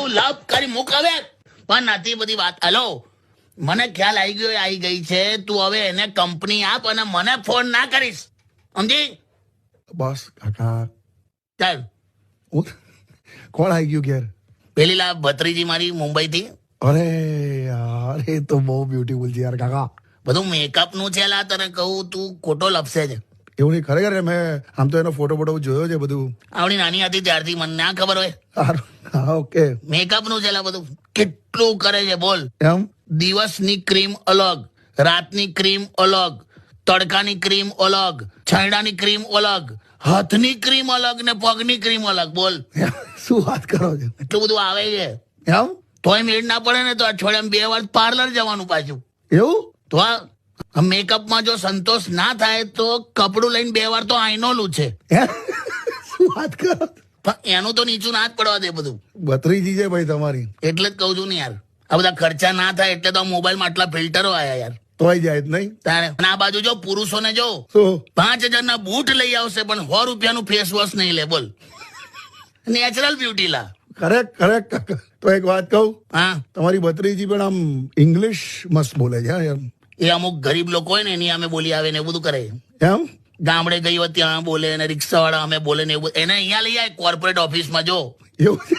તું લપ કરી મૂક હવે. પણ નથી બધી વાત. હલો, મને ખ્યાલ આવી ગયો, આવી ગઈ છે. તું હવે એને કંપની આપ અને મને ફોન ના કરીશ, સમજી? બસ કાકા. ચાલ. કોણ આવી ગયું ઘેર? પેલી લા ભત્રીજી મારી મુંબઈ થી. અરે યાર, એ તો બહુ બ્યુટીફુલ છે યાર કાકા. બધું મેકઅપ નું છે લા. તને કહું તું ખોટો લપસે છે. એવું નહીં, ખરેખર મેં આમ તો એનો ફોટો જોયો છે બધું. આવડી નાની હતી ત્યારથી મને ના ખબર હોય. હા, ઓકે. મેકઅપ નું છે લા બધું. કેટલું કરે છે બોલ. એમ? દિવસની ક્રીમ અલગ, રાતની ક્રીમ અલગ, તડકાની ક્રીમ અલગ, છાંયડાની ક્રીમ અલગ, હાથની ક્રીમ અલગ ને પગની ક્રીમ અલગ. બોલ, શું વાત કરો છો? એટલું બધું આવે છે. એમ? તોય મેળ ના પડે ને તો અઠવાડિયામાં 2 વાર પાર્લર જવાનું પાછું. એવું? તો આ મેકઅપમાં જો સંતોષ ના થાય તો કપડું લઈને 2 વાર તો આઈનોલું છે. શું વાત કરો? પણ એનું તો નીચું ના જ પડવા દે બધું. ભત્રીજી છે ભાઈ તમારી. એટલે જ કહું છું ને યાર, આ બધા ખર્ચા ના થાય એટલે તો મોબાઈલમાં આટલા ફિલ્ટરો આયા યાર. તોય જાય જ નહીં તારે. આ બાજુ જો પુરુષોને જો શું 5,000 ના બૂટ લઈ આવશે પણ 100 રૂપિયાનું ફેસ વોશ નહીં લે. બોલ, નેચરલ બ્યુટી લા. કરેક્ટ કાકા. તો એક વાત કહું, હા, તમારી ભત્રીજી પણ આમ ઇંગ્લિશ મસ્ત બોલે છે. હા યાર. એ અમુક ગરીબ લોકો હોય ને એની અમે બોલી આવે ને એવું બધું કરે. એમ? ગામડે ગઈ હોય ત્યાં બોલે ને રિક્ષા વાળા અમે બોલે ને એવું. એને અહીંયા લઈ આવે કોર્પોરેટ ઓફિસમાં જો. એવું છે?